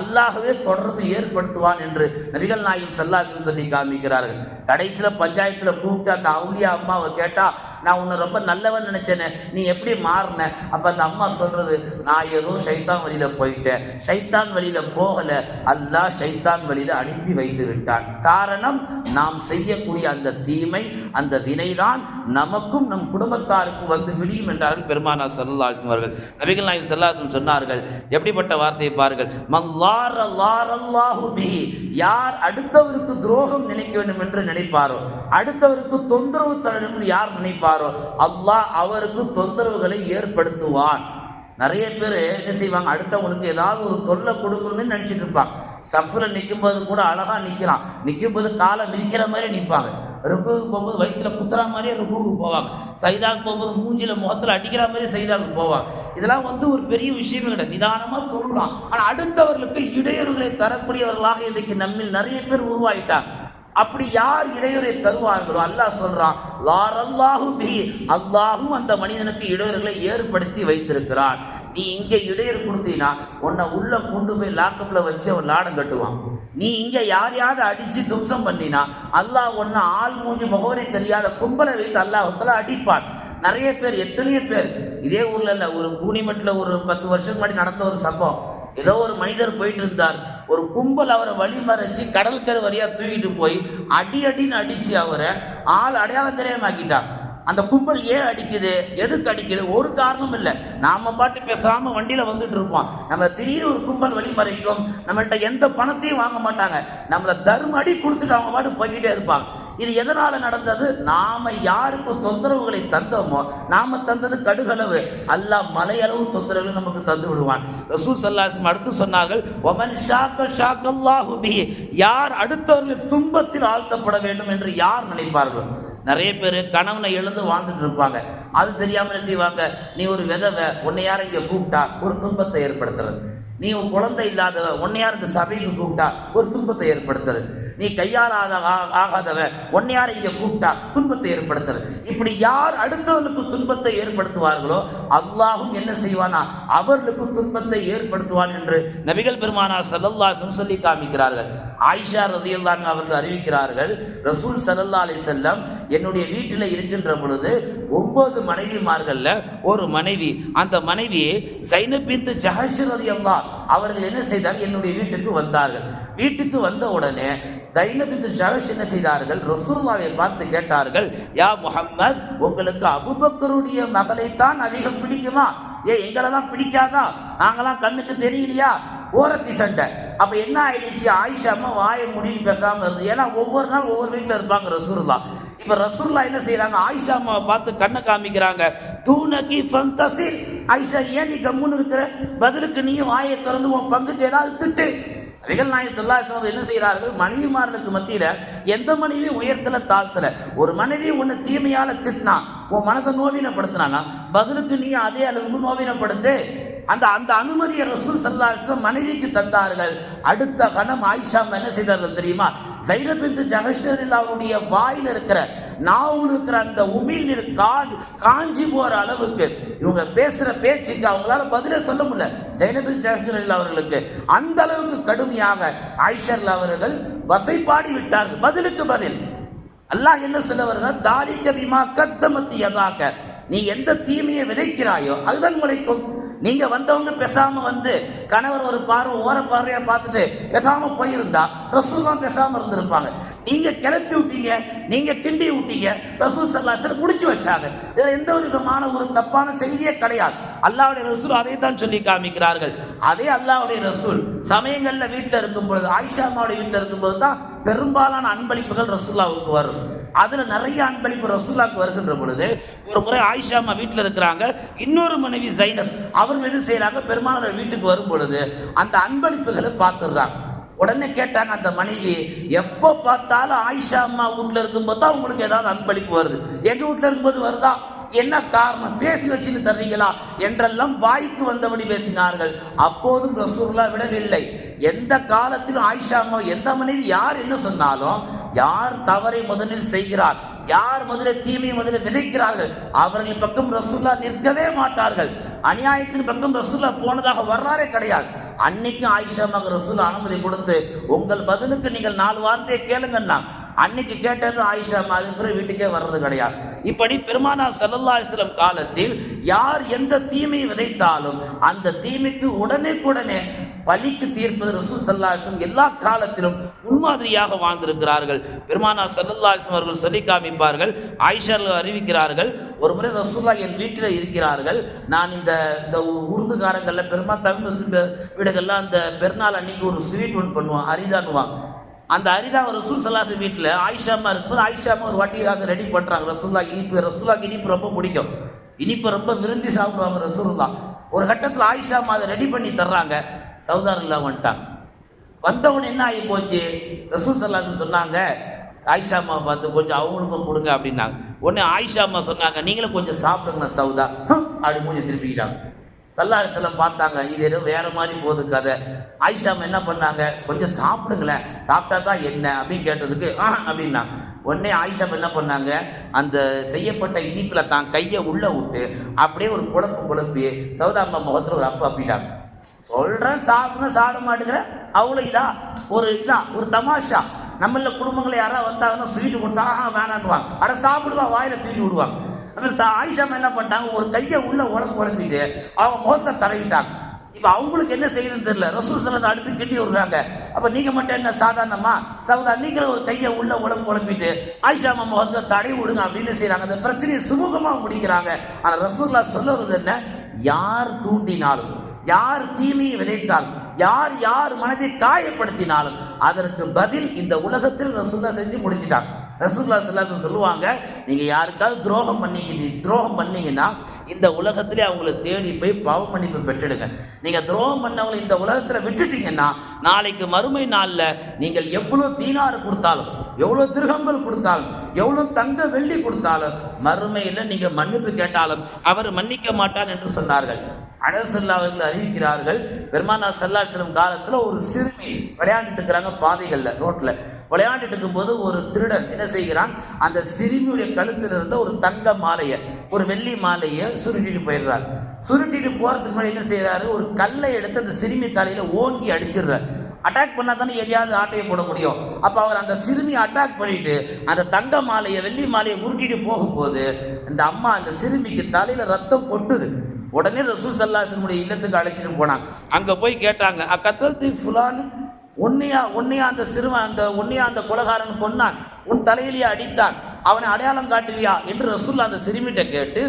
அல்லாஹ்வே தொடர்பு ஏற்படுத்துவான் என்று நபிகள் நாயகம் ஸல்லல்லாஹு அலைஹி வஸல்லம் சொல்லி காமிக்கிறார்கள். கடைசியில பஞ்சாயத்துல கூப்பிட்டு அந்த அவுலியா அம்மாவை கேட்டா, நான் உன்னை ரொம்ப நல்லவன் நினைச்சேனே, நீ எப்படி மாறின? அப்ப அந்த அம்மா சொல்றது, நான் ஏதோ ஷைத்தான் வழியில போயிட்டேன். ஷைத்தான் வழியில போகல, அல்லாஹ் ஷைத்தான் வழியில அனுப்பி வைத்து விட்டான். காரணம், நாம் செய்யக்கூடிய அந்த தீமை, அந்த வினைதான் நமக்கும் நம் குடும்பத்தாருக்கும் வந்து விடியும் என்றார்கள் பெருமானார் ஸல்லல்லாஹு அலைஹி வஸல்லம் அவர்கள். நபிகள் நாயகம் ஸல்லல்லாஹு அலைஹி வஸல்லம் சொன்னார்கள், எப்படிப்பட்ட வார்த்தையை பாருங்கள், மல்லாரல்லாஹு பிஹி, யார் அடுத்தவருக்கு துரோகம் நினைக்க வேண்டும் என்று நினைப்பாரோ, அடுத்தவருக்கு தொந்தரவு தர வேண்டும் என்று யார் நினைப்பாரோ, அல்லாஹ் அவருக்கு தொந்தரவுகளை ஏற்படுத்துவான். நிறைய பேர் என்ன செய்வாங்க, அடுத்தவங்களுக்கு ஏதாவது ஒரு தொல்லை கொடுக்கணும்னு நினைச்சிட்டு இருப்பாங்க. சஃப்ல நிற்கும் போது கூட அழகா நிற்கிறான், நிற்கும் போது காலை மிதிக்கிற மாதிரி நிற்பாங்க. ருக்குவுக்கு போகும்போது வயிற்றுல குத்துற மாதிரியே ருக்குவுக்கு போவாங்க. சைதாவுக்கு போகும்போது மூஞ்சில முகத்தில் அடிக்கிற மாதிரி சைதாவுக்கு போவாங்க. இதெல்லாம் ஒரு பெரிய விஷயமே கிடையாது, நிதானமா தொழலாம். ஆனால் அடுத்தவர்களுக்கு இடையூறுகளை தரக்கூடியவர்களாக இன்றைக்கு நம்மில் நிறைய பேர் உருவாயிட்டாங்க. அப்படி யார் இடையூறை தருவார்களோ அல்லாஹ் சொல்றான், லாரல்லாஹு பிஹி, அல்லாஹும் அந்த மனிதனுக்கு இடையூறுகளை ஏற்படுத்தி வைத்திருக்கிறான். நீ இங்க இடையூறு கொடுத்தீங்கன்னா உன்னை உள்ள கொண்டு போய் லாக்கப்ல வச்சு அவன் லாடம் கட்டுவான். நீ இங்க யாரையாவது அடிச்சு தும்சம் பண்ணினா அல்லாஹ் ஒன்னு ஆள் மூஞ்சி முகவரை தெரியாத கும்பலை வைத்து அல்லாஹ் அடிப்பான். நிறைய பேர், எத்தனையோ பேர், இதே ஊர்ல இல்ல, ஒரு கூனிமட்டில் ஒரு 10 வருஷத்துக்கு முன்னாடி நடந்த ஒரு சம்பவம். ஏதோ ஒரு மனிதர் போயிட்டு இருந்தார், ஒரு கும்பல் அவரை வழிமறைச்சு கடற்கரை வழியா தூக்கிட்டு போய் அடின்னு அடிச்சு அவரை ஆள் அடையாளம் தெரியாமாக்கிட்டான். அந்த கும்பல் ஏன் அடிக்குது, எதுக்கு அடிக்குது, ஒரு காரணமும் இல்லை. நாம பாட்டு பேசாம வண்டியில வந்துட்டு இருப்போம், நம்ம திடீர்னு ஒரு கும்பல் வழிமறைக்கும், நம்மள்ட்ட எந்த பணத்தையும் வாங்க மாட்டாங்க, நம்மளை தர்ம அடி கொடுத்துட்டு அவங்க பாட்டு போய்கிட்டே இருப்பாங்க. இது எதனால நடந்தது? நாம யாருக்கு தொந்தரவுகளை தந்தோமோ, நாம தந்தது கடுகளவு, அல்லாஹ் மலையளவு தொந்தரவுகளை நமக்கு தந்து விடுவான். ரசூல் ஸல்லல்லாஹு அலைஹி வஸல்லம் அடுத்து சொன்னார்கள், ஒமன் ஷாக்க ஷாக்கல்லாஹு பிஹி, யார் அடுத்தவர்கள் துன்பத்தில் ஆழ்த்தப்பட வேண்டும் என்று யார் நினைப்பார்கள். நிறைய பேர் கணவனை எழுந்து வாழ்ந்துட்டு இருப்பாங்க, அது தெரியாம செய்வாங்க. நீ ஒரு விதவை, உன்னை யாரும் இங்க கூப்பிட்டா ஒரு துன்பத்தை ஏற்படுத்துறது. நீ ஒரு குழந்தை இல்லாதவ, உன்னை யார் இந்த சபைக்கு கூப்பிட்டா ஒரு துன்பத்தை ஏற்படுத்துறது. நீ கையால் ஆகாதவன், உன்னை யார் இங்க கூப்பிட்டா துன்பத்தை ஏற்படுத்துறது. இப்படி யார் அடுத்தவர்களுக்கு துன்பத்தை ஏற்படுத்துவார்களோ அல்லாஹும் என்ன செய்வானா, அவர்களுக்கு துன்பத்தை ஏற்படுத்துவான் என்று நபிகள் பெருமானார் ஸல்லல்லாஹு அலைஹி வஸல்லம் சொல்லி காமிக்கிறார்கள். ஆயிஷா ரலியல்லாஹு அன்ஹா அவர்கள் அறிவிக்கிறார்கள், ரசூல் ஸல்லல்லாஹு அலைஹி வஸல்லம் என்னுடைய வீட்டில் இருக்கின்ற பொழுது 9 மனைவிமார்கள்ல ஒரு மனைவி, அந்த மனைவி ஸைனப் பின்த் ஜஹஷ் ரலியல்லாஹு அவர்கள் என்ன செய்தார்கள், என்னுடைய வீட்டுக்கு வந்தார்கள். வீட்டுக்கு வந்த உடனே ஸைனப் பின்த் ஜஹஷ் என்ன செய்தார்கள், ரசூலுல்லாஹ்வை பார்த்து கேட்டார்கள், யா முஹம்மத், உங்களுக்கு அபூபக்கருடைய மகளைத்தான் அதிகம் பிடிக்குமா? எங்களெல்லாம் பிடிக்காதா? நாங்களாம் கண்ணுக்கு தெரியலையா? ஓரத்தி சண்டை. அப்ப என்ன ஆயிடுச்சு, ஆயிஷா அம்மா வாயை மூடிட்டு பேசாம இருந்தது. ஏன்னா ஒவ்வொரு நாள் ஒவ்வொரு வீட்டுல இருப்பாங்க ரசூலுல்லாஹ். இப்ப ரசூலுல்லாஹ் என்ன செய்யறாங்க, ஆயிஷா அம்மாவை பார்த்து கண்ணை காமிக்கிறாங்க. தூனகி ஃபந்தசில், ஆயிஷா ஏன் நீ கம்முன்னு இருக்கிற, பதிலுக்கு நீயும் வாயை திறந்து உன் பங்குக்கு ஏதாவது திட்டு. நபிகள் நாயகம் ஸல்லல்லாஹு அலைஹி வஸல்லம் என்ன செய்கிறார்கள், மனைவிமார்களுக்கு மத்தியில எந்த மனைவியும் உயர்த்தல தாழ்த்தல. ஒரு மனைவி உன்னை தீமையால திட்டினா, உன் மனதை நோவினப்படுத்தினா, பதிலுக்கு நீ அதே அளவுக்கு நோவினப்படுத்து. அந்த அந்த அனுமதியை ரசூல் ஸல்லல்லாஹு அலைஹி வஸல்லம் மனைவிக்கு தந்தார்கள். அடுத்த கணம் ஆயிஷா என்ன செய்தார்கள் தெரியுமா, ஸைனப் பின்த் ஜஹஷ் அவருடைய வாயில் இருக்கிற நாவில் இருக்கிற அந்த உமிழ் நீர் காஞ்சி போற அளவுக்கு, இவங்க பேசுற பேச்சுக்கு அவங்களால பதிலே சொல்ல முடியல ஸைனப் பின்த் ஜஹஷ் அவர்களுக்கு. அந்த அளவுக்கு கடுமையாக ஆயிஷா அவர்கள் வசைப்பாடி விட்டார்கள். பதிலுக்கு பதில் அல்லாஹ் என்ன சொல்ல வருகிறார், தாலிக பிமா கத்தமத் யதாக, நீ எந்த தீமையை விதைக்கிறாயோ அதுதான் முளைக்கும். நீங்க வந்தவங்க பேசாம வந்து கணவர் ஒரு பார்வை ஓர பார்வையா பார்த்துட்டு பேசாம போயிருந்தா ரசூலுல்லாஹ் பேசாம இருந்திருப்பாங்க. நீங்க கிளப்பி விட்டீங்க, நீங்க கிண்டி விட்டீங்க, ரசூல் ஸல்லல்லாஹு அலைஹி வஸல்லம் முடிச்சு வச்சாங்க. இதுல எந்த ஒரு விதமான ஒரு தப்பான செய்தியே கிடையாது. அல்லாஹ்வுடைய ரசூல் அதை தான் சொல்லி காமிக்கிறார்கள். அதே அல்லாஹ்வுடைய ரசூல் சமயங்கள்ல வீட்டுல இருக்கும் பொழுது, ஆயிஷா அம்மாவுடைய வீட்டுல இருக்கும்போது தான் பெரும்பாலான அன்பளிப்புகள் ரசூலுல்லாஹ்வுக்கு வரும். அதுல நிறைய அன்பளிப்பு ரசூலுல்லாஹ்வுக்கு வருகின்ற பொழுது, ஒரு முறை ஆயிஷா அம்மா வீட்டுல இருக்கிறாங்க, இன்னொரு மனைவி ஸைனப் அவர்கள் என்ன செய்யறாங்க, பெருமானார் வீட்டுக்கு வரும் பொழுது அந்த அன்பளிப்புகளை பார்த்துடுறாங்க. உடனே கேட்டாங்க அந்த மனைவி, எப்போ பார்த்தாலும் ஆயிஷா அம்மா வீட்டுல இருக்கும்போது தான் உங்களுக்கு ஏதாவது அன்பளிப்பு வருது, எங்க வீட்டுல இருக்கும்போது வருதா? என்ன காரணம், பேசி வச்சுன்னு தர்றீங்களா என்றெல்லாம் வாய்க்கு வந்தபடி பேசினார்கள். அப்போதும் ரசூலுல்லாஹ் விடவில்லை. எந்த காலத்திலும் ஆயிஷா அம்மா எந்த மனைவி யார் என்ன சொன்னாலும், யார் தவறை முதலில் செய்கிறார், யார் முதலில் தீமையை முதலில் விதைக்கிறார்கள், அவர்களின் பக்கம் ரசூலுல்லாஹ் நிற்கவே மாட்டார்கள். அநியாயத்தின் பக்கம் ரசூலுல்லாஹ் போனதாக வரலாறே கிடையாது. அன்னைக்கு ஆயிஷா அம்மாவுக்கு ரசூலுல்லாஹ் அனுமதி கொடுத்து, உங்கள் பதிலுக்கு நீங்கள் 4 வார்த்தையை கேளுங்கன்னா அன்னைக்கு கேட்டது ஆயிஷா அம்மா. அதுக்கு பிறகு வீட்டுக்கே வர்றது கிடையாது. இப்படி பெருமானார் ஸல்லல்லாஹு அலைஹி வஸல்லம் காலத்தில் யார் எந்த தீமையை விதைத்தாலும் அந்த தீமைக்கு உடனே பலிக்கு தீர்ப்பது ரசூல் ஸல்லல்லாஹு அலைஹி வஸல்லம் எல்லா காலத்திலும் முன்மாதிரியாக வாழ்ந்திருக்கிறார்கள். பெருமானார் ஸல்லல்லாஹு அலைஹி வஸல்லம் அவர்கள் சொல்லி காமிப்பார்கள். ஆயிஷா அறிவிக்கிறார்கள், ஒரு முறை ரசூலுல்லாஹ் என் வீட்டில் இருக்கிறார்கள். நான் இந்த உருதுகாரங்கள்ல தமிழ் வீடுகள்லாம் அந்த பெருநாள் அன்னைக்கு ஒரு ஸ்வீட் ஒன்று பண்ணுவான், அரிதானுவான். அந்த அரிதா ரசூல் ஸல்லல்லாஹு அலைஹி வீட்டில் ஆயிஷா அம்மா இருக்கும்போது ஆயிஷா அம்மா ஒரு வாட்டி அதை ரெடி பண்ணுறாங்க. ரசூலுல்லாஹ்க்கு இனிப்பு ரொம்ப பிடிக்கும், இனிப்பை ரொம்ப விரும்பி சாப்பிடுவாங்க ரசூலுல்லாஹ். ஒரு கட்டத்தில் ஆயிஷா அம்மா அதை ரெடி பண்ணி தர்றாங்க. சௌதாரில்லா வந்துட்டாங்க. வந்தவன் என்ன ஆகி போச்சு, ரசூல் ஸல்லல்லாஹு அலைஹி சொன்னாங்க ஆயிஷா அம்மா பார்த்து கொஞ்சம் அவங்களுக்கும் கொடுங்க அப்படின்னாங்க. உடனே ஆயிஷா அம்மா சொன்னாங்க, நீங்களும் கொஞ்சம் சாப்பிடுங்க சௌதா அப்படி மூஞ்சி திருப்பிக்கிட்டாங்க. ஸல்லல்லாஹு அலைஹி வஸல்லம் பார்த்தாங்க, இது ஏதோ வேற மாதிரி போகுது கதை. ஆயிஷா அம்மா என்ன பண்ணாங்க, கொஞ்சம் சாப்பிடுங்களேன், சாப்பிட்டா தான் என்ன அப்படின்னு கேட்டதுக்கு அப்படின்னா உடனே ஆயிஷா என்ன பண்ணாங்க, அந்த செய்யப்பட்ட இனிப்பில் தான் கையை உள்ள விட்டு அப்படியே ஒரு குழப்பி சௌதா அம்மா முகத்தில் ஒரு அப்பிட்டாங்க. சொல்றேன் சாப்பிட சாப்பிட மாட்டேங்கிற, அவ்வளோ ஒரு தமாஷா. நம்மள குடும்பங்களை யாராவது வந்தாங்கன்னா ஸ்வீட்டு கொடுத்தா வேணான்னுவாங்க, அட சாப்பிடுவா வாயில தூக்கி விடுவாங்க. ஆயிஷா என்ன பண்ணிட்டாங்க, ஒரு கையை உள்ள உழப்பிட்டு அவங்க முகத்தை தடவிட்டாங்க. இப்ப அவங்களுக்கு என்ன செய்யணும்னு தெரியல. ரசூல் ஸல்லல்லாஹு அடுத்து கிண்டி வருவாங்க. அப்ப நீங்க மட்டும் என்ன சாதாரணமா சௌதா, நீங்களும் ஒரு கையை உள்ள உழப்பிட்டு ஆயிஷா அம்மா முகத்தை தடவி விடுங்க அப்படின்னு செய்யறாங்க. அந்த பிரச்சனையை சுமூகமா முடிக்கிறாங்க. ஆனா ரசூலுல்லாஹ் சொல்ல வருது என்ன, யார் தூண்டினாலும், யார் தீமையை விதைத்தாலும், யார் மனதை காயப்படுத்தினாலும் அதற்கு பதில் இந்த உலகத்தில் ரசூலுல்லாஹ் செஞ்சு முடிச்சிட்டாங்க. ரசூலுல்லாஹ் ஸல்லல்லாஹு அலைஹி சொல்லுவாங்க, நீங்க யாருக்காவது துரோகம் பண்ணீங்கன்னா இந்த உலகத்திலே அவங்களை தேடி போய் பாவ மன்னிப்பு பெற்றுடுங்க. நீங்க துரோகம் பண்ணவங்களை இந்த உலகத்துல விட்டுட்டீங்கன்னா நாளைக்கு மறுமை நாள்ல நீங்கள் எவ்வளவு தீனாறு கொடுத்தாலும், எவ்வளவு திருகங்கள் கொடுத்தாலும், எவ்வளவு தங்க வெள்ளி கொடுத்தாலும் மறுமையில நீங்க மன்னிப்பு கேட்டாலும் அவர் மன்னிக்க மாட்டார் என்று சொன்னார்கள். அனஸல்லாஹு அவர்கள் அறிவிக்கிறார்கள், பெருமானார் ஸல்லல்லாஹு அலைஹி வஸல்லம் காலத்துல ஒரு சிறுமி விளையாண்டுட்டு இருக்கிறாங்க, பாதைகள்ல ரோட்ல விளையாண்டுட்டு இருக்கும்போது ஒரு திருடன் என்ன செய்கிறான், அந்த சிறுமியுடைய கழுத்துல இருந்த ஒரு தங்க மாலையை, ஒரு வெள்ளி மாலையை சுருட்டிட்டு போயிடுறாரு. சுருட்டிட்டு போறதுக்கு முன்னாடி என்ன செய்யறாரு, ஒரு கல்லை எடுத்து அந்த சிறுமி தலையில ஓங்கி அடிச்சிடுறாரு. அட்டாக் பண்ணா தானே எதையாவது ஆட்டையை போட முடியும். அப்ப அவர் அந்த சிறுமியை அட்டாக் பண்ணிட்டு அந்த தங்க மாலையை வெள்ளி மாலையை உருட்டிட்டு போகும்போது அந்த அம்மா அந்த சிறுமிக்கு தலையில ரத்தம் கொட்டுது. உடனே ரசூல் ஸல்லல்லாஹு அலைஹி வஸல்லம் இல்லத்துக்கு அழைச்சிட்டு போனாங்க. அங்க போய் கேட்டாங்க, அக்கத்தல்தி ஃபுலான், உன்னையா அந்த கொலகாரன் கொன்னான், உன் தலையிலேயே அடித்தான், அவனை அடையாளம் காட்டுவியா என்று ரசூலுல்லாஹ் அந்த சிறுமிட்ட கேட்டு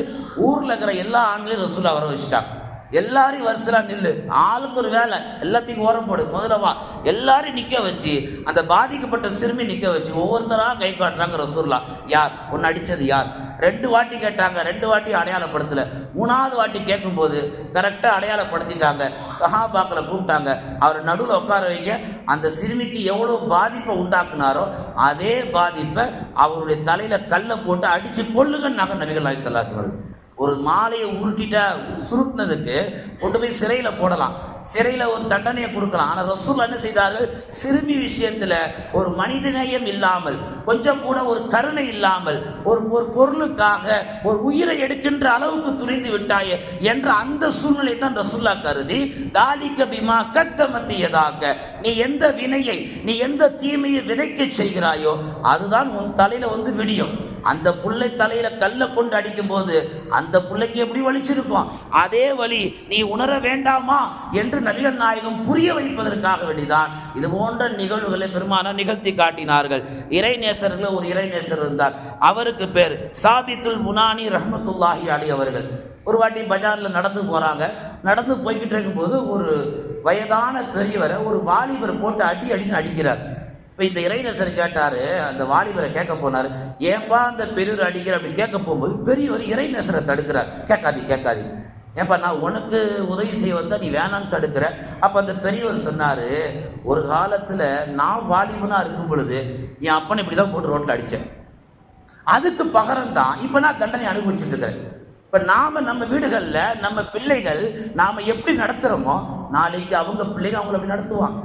ஊர்ல இருக்கிற எல்லா ஆண்களையும் ரசூலுல்லாஹ் வர வச்சுட்டாங்க. எல்லாரையும் வரிசலா நில்லு, ஆளுக்கு ஒரு வேலை, எல்லாத்தையும் ஓரம் போடு, முதல்ல வா, எல்லாரையும் நிக்க வச்சு அந்த பாதிக்கப்பட்ட சிறுமி நிக்க வச்சு ஒவ்வொருத்தரா கை காட்டுறாங்க ரசூலுல்லாஹ். யார் உன்னை அடிச்சது யார்? 2 வாட்டி கேட்டாங்க, 2 வாட்டி அடையாளப்படுத்தல. 3வது வாட்டி கேட்கும் போது கரெக்டா அடையாளப்படுத்திட்டாங்க. சஹாபாக்களை கூப்பிட்டாங்க, அவர் நடுவில் உட்கார வைங்க. அந்த சிறுமிக்கு எவ்வளவு பாதிப்பை உண்டாக்குனாரோ அதே பாதிப்பை அவருடைய தலையில கல்லை போட்டு அடிச்சு கொல்லுங்கன்னாங்க நபிகள் நாயகம் ஸல்லல்லாஹு அலைஹி வஸல்லம். ஒரு மாலையை உருட்டிட்டா சுருட்டினதுக்கு கொண்டு போய் சிறையில போடலாம், சிறையில ஒரு தண்டனையை கொடுக்கலாம். ஆனா ரசூல் என்ன செய்தார்கள், சிறுமி விஷயத்துல ஒரு மனிதநேயம் இல்லாமல், கொஞ்சம் கூட ஒரு கருணை இல்லாமல், ஒரு பொருளுக்காக ஒரு உயிரை எடுக்கின்ற அளவுக்கு துணிந்து விட்டாயே என்ற அந்த சூழ்நிலை தான் ரசூலுல்லாஹ் கருதி, தாலிக பிமா கத்தமத்தியதாக, நீ எந்த வினையை, நீ எந்த தீமையை விதைக்க செய்கிறாயோ அதுதான் உன் தலையில வந்து விடியும். அந்த புள்ளை தலையில கல்லை கொண்டு அடிக்கும் போது அந்த புள்ளைக்கு எப்படி வலிச்சிருக்கும், அதே வலி நீ உணர வேண்டாமா என்று நபிகள் நாயகம் புரிய வைப்பதற்காக வேண்டிதான் இது போன்ற நிகழ்வுகளை பெருமானார் நிகழ்த்தி காட்டினார்கள். இறைநேசர்கள் ஒரு இறைநேசர் இருந்தார், அவருக்கு பேர் சாபித்துல் புனானி ரஹ்மத்துல்லாஹி அலைஹி அவர்கள். ஒரு வாட்டி பஜார்ல நடந்து போறாங்க, நடந்து போய்கிட்டு இருக்கும்போது ஒரு வயதான பெரியவரை ஒரு வாலிபர் போட்டு அடின்னு அடிக்கிறார். இப்போ இந்த இறைநேசர் கேட்டாரு, அந்த வாலிபரை கேட்க போனார், ஏன்பா அந்த பெரியவர் அடிக்கிற அப்படின்னு கேட்க போகும்போது பெரியவர் இறைநேசரை தடுக்கிறார். கேட்காதி, ஏன்பா நான் உனக்கு உதவி செய்ய வந்தா நீ வேணான்னு தடுக்கிற. அப்போ அந்த பெரியவர் சொன்னாரு, ஒரு காலத்தில் நான் வாலிபனா இருக்கும் பொழுது என் அப்பனை இப்படி தான் போட்டு ரோட்டில் அடித்தேன். அதுக்கு பகரம் தான் இப்போ நான் தண்டனை அனுபவிச்சுட்டு இருக்கிறேன். இப்போ நாம நம்ம வீடுகளில் நம்ம பிள்ளைகள் நாம எப்படி நடத்துகிறோமோ நாளைக்கு அவங்க பிள்ளைங்க அவங்கள எப்படி நடத்துவாங்க.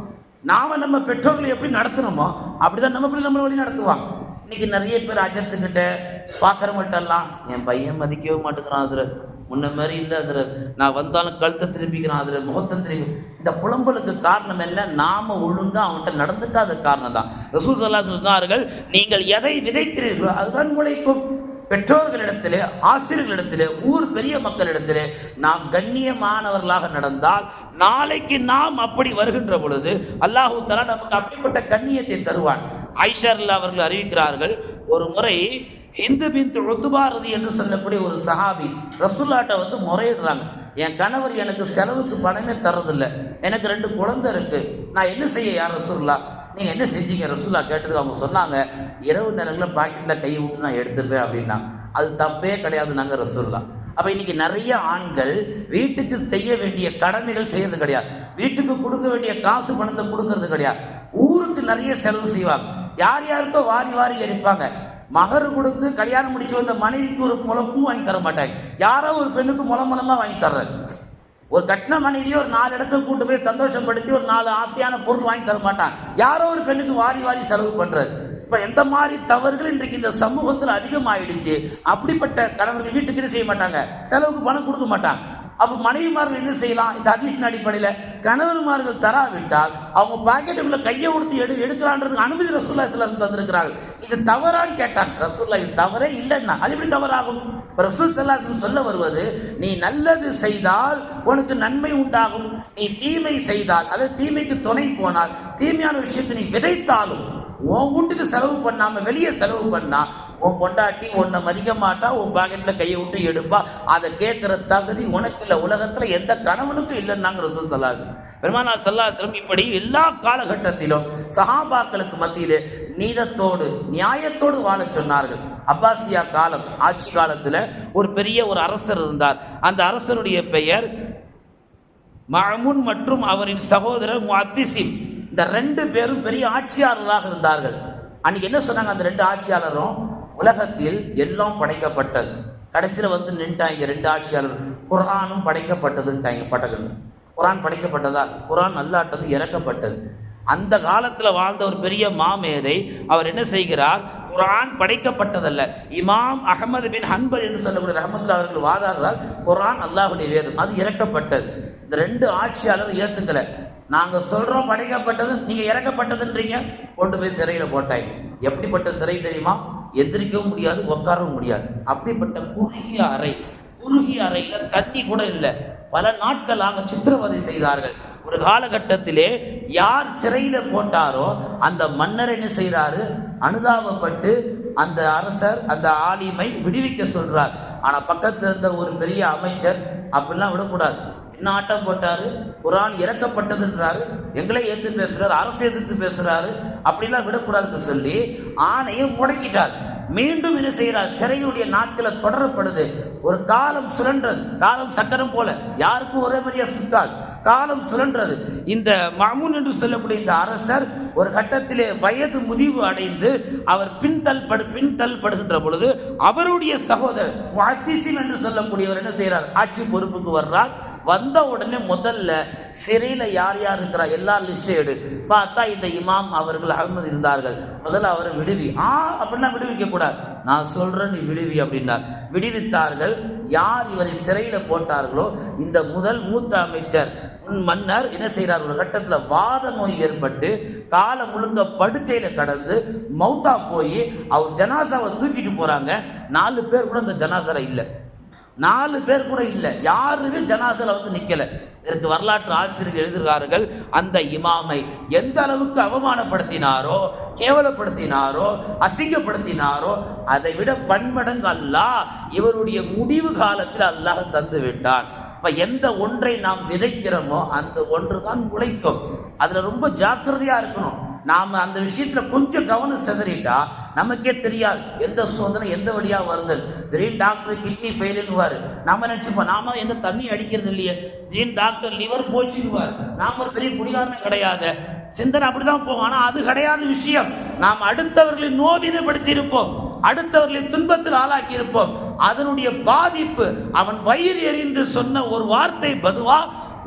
நாம நம்ம பெற்றோர்களை எப்படி நடத்துகிறோமோ அப்படிதான் நம்ம பிள்ளை நம்மளை வழி நடத்துவாங்க. இன்னைக்கு நிறைய பேர் அஜர்த்துக்கிட்ட பார்க்குறவங்கள்ட்டெல்லாம் என் பையன் மதிக்கவே மாட்டேங்கிறான், அதில் முன்ன மாதிரி இல்லை, அதில் நான் வந்தாலும் கழுத்தை திரும்பிக்கிறான், அதில் முகத்தை திரும்பி. இந்த புலம்பலுக்கு காரணம் என்ன? நாம ஒழுங்காக அவன்கிட்ட நடந்துக்காத காரணம் தான். ரசூல் ஸல்லல்லாஹு அலைஹி வஸல்லம் சொன்னார்கள், நீங்கள் எதை விதைக்கிறீர்களோ அதுதான் முளைக்கும். பெற்றோர்களிடத்திலே, ஆசிரியர்களிடத்திலே, ஊர் பெரிய மக்களிடத்திலே நாம் கண்ணியமானவர்களாக நடந்தால் நாளைக்கு நாம் அப்படி வருகின்ற பொழுது அல்லாஹு தஆலா நமக்கு அப்படிப்பட்ட கண்ணியத்தை தருவான். ஆயிஷா ரலியல்லாஹு அவர்கள் அறிவிக்கிறார்கள், ஒரு முறை ஹிந்து பின்த் உத்பா ரதி என்று சொல்லக்கூடிய ஒரு சஹாபி ரசூலுல்லாஹ்ட்ட முறையிடுறாங்க, என் கணவர் எனக்கு செலவுக்கு பணமே தர்றதில்லை, எனக்கு 2 குழந்தை இருக்கு, நான் என்ன செய்ய யார் ரசூலுல்லாஹ், நீங்கள் என்ன செஞ்சீங்க ரசூலுல்லாஹ் கேட்டதுக்கு அவங்க சொன்னாங்க, இரவு நேரங்களில் பாக்கெட்டில் கையை விட்டு நான் எடுத்துப்பேன் அப்படின்னா. அது தப்பே கிடையாது நாங்கள் ரசூலுல்லாஹ். அப்போ இன்னைக்கு நிறைய ஆண்கள் வீட்டுக்கு செய்ய வேண்டிய கடமைகள் செய்யறது கிடையாது, வீட்டுக்கு கொடுக்க வேண்டிய காசு பணத்தை கொடுக்கறது கிடையாது, ஊருக்கு நிறைய செலவு செய்வாங்க, யார் யாருக்கோ வாரி வாரி எரிப்பாங்க. மகரு கொடுத்து கல்யாணம் முடிச்சு வந்த மனைவிக்கு ஒரு முளப்பும் வாங்கி தர மாட்டாங்க, யாரோ ஒரு பெண்ணுக்கு முளமா வாங்கி தர்றது. ஒரு கட்டின மனைவியோ ஒரு 4 இடத்துக்கு கூட்டு போய் சந்தோஷப்படுத்தி ஒரு 4 ஆசையான பொருள் வாங்கி தர மாட்டான், யாரோ ஒரு பெண்ணுக்கு வாரி வாரி செலவு பண்றது. இப்ப எந்த மாதிரி தவறுகள் இன்றைக்கு இந்த சமூகத்தில் அதிகமாயிடுச்சு. அப்படிப்பட்ட கணவர்கள் வீட்டுக்கு என்ன செய்ய மாட்டாங்க, செலவுக்கு பணம் கொடுக்க மாட்டாங்க. அப்போ மனைவிமார்கள் என்ன செய்யலாம், இந்த ஹதீஸின் அடிப்படையில் கணவன்மார்கள் தராவிட்டால் அவங்க பாக்கெட்டுக்குள்ள கையை கொடுத்து எடுக்கலான்றதுக்கு அனுமதி ரசூலுல்லாஹி ஸல்லல்லாஹு அலைஹி வஸல்லம் தந்திருக்கிறார்கள். இது தவறான்னு கேட்டாங்க. ரசூலுல்லாஹ் இது தவறே இல்லைன்னா அது எப்படி தவறாகும்? ரசூல் ஸல்லல்லாஹு அலைஹி வஸல்லம் சொல்ல வருவது, நீ நல்லது செய்தால் உனக்கு நன்மை உண்டாகும், நீ தீமை செய்தால் அது தீமைக்கு துணை போனால், தீமையான விஷயத்தை நீ விதைத்தாலும் உன் வீட்டுக்கு செலவு பண்ணாம வெளியே செலவு பண்ணா உன் பொண்டாட்டி உன்னை மதிக்க மாட்டா, உன் பாக்கெட்ல கையை விட்டு எடுப்பா. அதை கேட்கிற தகுதி உனக்கு இல்லை, உலகத்துல எந்த கணவனுக்கும் இல்லைன்னாங்க ரசூல் ஸல்லல்லாஹு அலைஹி வஸல்லம். பெருமானார் ஸல்லல்லாஹு அலைஹி வஸல்லம் இப்படி எல்லா காலகட்டத்திலும் சஹாபாக்களுக்கு மத்தியிலே நீதத்தோடு நியாயத்தோடு வாழ சொன்னார்கள். அப்பாசியா காலம் ஆட்சி காலத்துல ஒரு பெரிய ஒரு அரசர் இருந்தார். அந்த அரசருடைய பெயர் மஅமுன் மற்றும் அவரின் சகோதரர் முஅத்திசிம். இந்த 2 பேரும் பெரிய ஆட்சியாளர்களாக இருந்தார்கள். அன்னைக்கு என்ன சொன்னாங்க அந்த 2 ஆட்சியாளரும், உலகத்தில் எல்லாம் படைக்கப்பட்டது, கடைசியில் நின்ட்டாங்க 2 ஆட்சியாளர், குர்ஆனும் படைக்கப்பட்டதுன்ட்டாங்க. பட்டகள் குர்ஆன் படைக்கப்பட்டதா? குர்ஆன் அல்லாஹ்ட்ட இறக்கப்பட்டது. அந்த காலத்தில் வாழ்ந்த ஒரு பெரிய மாமேதை அவர் என்ன செய்கிறார், குர்ஆன் படைக்கப்பட்டதல்ல, இமாம் அஹ்மது பின் ஹன்பல் என்று சொல்லக்கூடிய ரஹ்மத்துல்லாஹி அவர்கள் வாதாடுறார், குர்ஆன் அல்லாஹ்வுடைய வேதம், அது இறக்கப்பட்டது. இந்த 2 ஆட்சியாளர் ஏத்துக்கல, நாங்க சொல்றோம் படைக்கப்பட்டது, நீங்க இறக்கப்பட்டதுன்றீங்க, கொண்டு போய் சிறையில போட்டாங்க. எப்படிப்பட்ட சிறை தெரியுமா? எந்திரிக்கவும் முடியாது, உட்காரவும் முடியாது. அப்படிப்பட்ட குறுகிய அறையில தண்ணி கூட இல்லை. பல நாட்களாக சித்திரவதை செய்தார்கள். ஒரு காலகட்டத்திலே யார் சிறையில போட்டாரோ அந்த மன்னர் என்ன செய்யறாரு, அனுதாபப்பட்டு அந்த அரசர் அந்த ஆலிமை விடுவிக்க சொல்றார். ஆனா பக்கத்துல இருந்த ஒரு பெரிய அமைச்சர் அப்படிலாம் விடக்கூடாது, என்ன ஆட்டம் போட்டாரு, குர்ஆன் இறக்கப்பட்டதுன்றாரு, எங்களை ஏற்று பேசுறாரு, அரசு எதிர்த்து பேசுறாரு, அப்படிலாம் விடக்கூடாதுன்னு சொல்லி ஆணையை முடக்கிட்டார். மீண்டும் என்ன செய்யறார், சிறையுடைய நாட்களை தொடரப்படுது. ஒரு காலம் சுழன்றது, காலம் சக்கரம் போல யாருக்கும் ஒரே மாதிரியா சுத்தாது, காலம் சுழன்றது. இந்த மஅமுன் என்று சொல்லக்கூடிய இந்த அரசர் ஒரு கட்டத்திலே வயது முதிவு அடைந்து அவர் பின்தள்ளப்படுகின்ற பொழுது அவருடைய சகோதரர் முஅத்திசிம் என்று சொல்லக்கூடியவர் என்ன செய்யறார், ஆட்சி பொறுப்புக்கு வர்றார். வந்த உடனே முதல்ல சிறையில் யார் யார் இருக்கிறா எல்லா லிஸ்ட் எடு. பார்த்தா இந்த இமாம் அவர்கள் அகமது இருந்தார்கள். முதல்ல அவரை விடுவி. அப்படின்னா விடுவிக்க கூடாது, நான் சொல்றேன் நீ விடுவி அப்படின்னார். விடுவித்தார்கள். யார் இவரை சிறையில் போட்டார்களோ இந்த முதல் மூத்த அமைச்சர் மன்னர் என்ன செய்யறார், ஒரு கட்டத்தில் வாத நோய் ஏற்பட்டு காலம் முழுக்க படுக்கையில கடந்து மௌத்தா போய் அவர் ஜனாசாவை தூக்கிட்டு போறாங்க. 4 பேர் கூட அந்த ஜனாசால இல்லை, 4 பேர் கூட இல்லை, யாருமே ஜனாசால நிக்கல. இதற்கு வரலாற்று ஆசிரியர்கள் எழுதுகிறார்கள், அந்த இமாமை எந்த அளவுக்கு அவமானப்படுத்தினாரோ, கேவலப்படுத்தினாரோ, அசிங்கப்படுத்தினாரோ அதை விட பன்மடங்கு அல்லாஹ் இவருடைய முடிவு காலத்தில் அல்லாஹ் தந்து விட்டான். இப்ப எந்த ஒன்றை நாம் விதைக்கிறோமோ அந்த ஒன்று தான் உழைக்கும். அதுல ரொம்ப ஜாக்கிரதையா இருக்கணும். நாம அந்த விஷயத்துல கொஞ்சம் கவனம் செதறிட்டா நமக்கே தெரியாது எந்த சோதனை எந்த வழியா வருது. திடீர்னு டாக்டர் கிட்னி ஃபெயிலுன்னுவாரு, நாம நினைச்சுப்போம் நாம எந்த தண்ணி அடிக்கிறது இல்லையே. திடீர்னு டாக்டர் லிவர் போச்சுன்னுவார், நாம ஒரு பெரிய குடிகாரனே கிடையாது. சிந்தனை அப்படிதான் போகும். ஆனா அது கிடையாது விஷயம். நாம் அடுத்தவர்களை நோவினைப்படுத்தி இருப்போம். அடுத்தவர்களை துன்பத்தில் ஆளாக்கி இருப்போம். அதனுடைய பாதிப்பு அவன் வயிறு எறிந்து சொன்ன ஒரு வார்த்தை பதுவா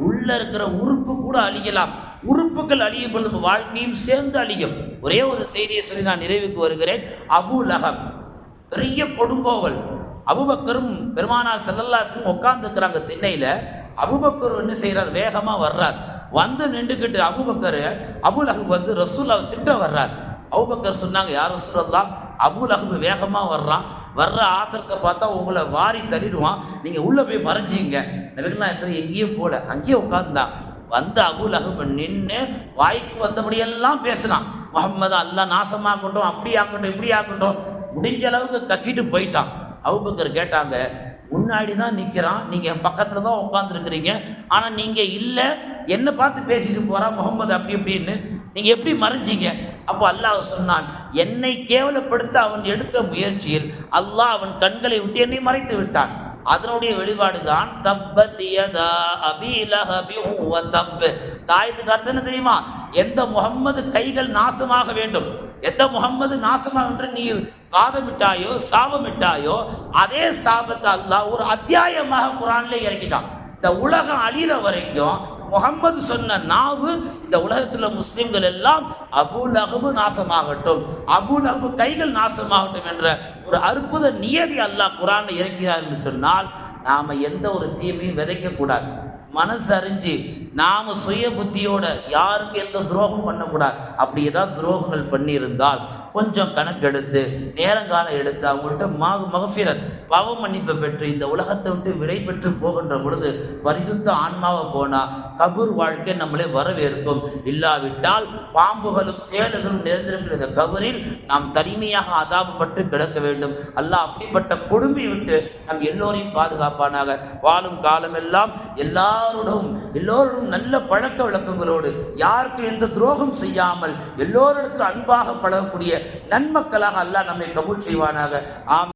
உள்ள இருக்கிற உறுப்பு கூட அழியலாம். உறுப்புகள் அழியும் பொழுது வாழ்க்கையும் சேர்ந்து அழியும். ஒரே ஒரு செய்தியை சொல்லி நான் நிறைவுக்கு வருகிறேன். அபூ லஹப் பெரிய கொடுங்கோவல். அபூபக்கரும் பெருமானார் ஸல்லல்லாஹு அலைஹி வஸல்லம் உட்கார்ந்து இருக்கிறாங்க திண்ணையில. அபூபக்கர் என்ன செய்யறார், வேகமா வர்றார். வந்து நின்றுக்கிட்டு அபூபக்கர் அபூ லஹப் வந்து ரசூலுல்லாஹ் திட்ட வர்றார். அபூபக்கர் சொன்னாங்க, யா ரசூலல்லாஹ், அபூ லஹப் வேகமா வர்ற ஆத்திரத்தை பார்த்தா உங்களை வாரி தள்ளிடுவான், நீங்க உள்ள போய் மறைஞ்சிங்க. நபிகள்லாம் சரி எங்கேயும் போல, அங்கேயே உட்கார்ந்தான். வந்து அபூ லஹப் நின்று வாய்க்கு வந்தபடியெல்லாம் பேசினான். முஹம்மது அல்லாஹ் நாசமாகட்டும், அப்படி ஆகட்டும், இப்படி ஆகட்டும், முடிஞ்ச அளவுக்கு கக்கிட்டு போயிட்டான். அபூபக்கர் கேட்டாங்க, முன்னாடி தான் நிற்கிறான், நீங்க என் பக்கத்துல தான் உட்காந்துருக்கிறீங்க, ஆனா நீங்க இல்லை, என்ன பார்த்து பேசிட்டு போறான் முகமது அப்படி இப்படின்னு, நீங்க எப்படி மறைஞ்சீங்க? அப்போ அல்லாஹ் சொன்னான், என்னை கேவலப்படுத்த அவன் எடுத்த முயற்சியில் அல்லாஹ் அவன் கண்களை விட்டு என்னை மறைத்து விட்டான். அதனுடைய வெளிப்பாடு தான் தப்பத் யதா அபீ லஹபி வ தப். தாயத்துக்கு அர்த்தம் என்ன தெரியுமா? எந்த முகம்மது கைகள் நாசமாக வேண்டும், எந்த முகம்மது நாசமாக என்று நீ வாதமிட்டாயோ சாபமிட்டாயோ அதே சாபத்தை அல்லாஹ் ஒரு அத்தியாயமாக குர்ஆன்ல இறக்கிட்டான். இந்த உலகம் அழிகிற வரைக்கும் முகம்மது சொன்ன நாவு, இந்த உலகத்துல முஸ்லிம்கள் எல்லாம் அபூ லஹப் நாசமாகட்டும், அபூ லஹப் கைகள் நாசமாகட்டும் என்ற ஒரு அற்புத நியதி அல்லாஹ் குர்ஆன்ல இறக்கிறார் என்று சொன்னால், நாம எந்த ஒரு தீமையும் விதைக்க கூடாது. மனசு அறிஞ்சு நாம சுய புத்தியோட யாருக்கு எந்த துரோகம் பண்ணக்கூடாது. அப்படி ஏதாவது துரோகங்கள் பண்ணியிருந்தால் கொஞ்சம் கணக்கெடுத்து நேரங்காலம் எடுத்து அவங்கள்ட்ட மகஃபிரத் பாவ மன்னிப்பை பெற்று இந்த உலகத்தை விட்டு விடை பெற்று போகின்ற பொழுது பரிசுத்த ஆன்மாவை போனா கபூர் வாழ்க்கை நம்மளே வரவேற்கும். இல்லாவிட்டால் பாம்புகளும் தேளுகளும் நிறைந்திருக்கிற இந்த கபரில் நாம் தனிமையாக அதாபப்பட்டு கிடக்க வேண்டும். அல்லாஹ் அப்படிப்பட்ட கொடுமை விட்டு நம் எல்லோரையும் பாதுகாப்பானாக. வாழும் காலமெல்லாம் எல்லோருடன் நல்ல பழக்க வழக்கங்களோடு யாருக்கு எந்த துரோகம் செய்யாமல் எல்லோரிடத்தில் அன்பாக பழகக்கூடிய நன்மக்களாக அல்லாஹ் நம்மை கபூல் செய்வானாக. ஆம்.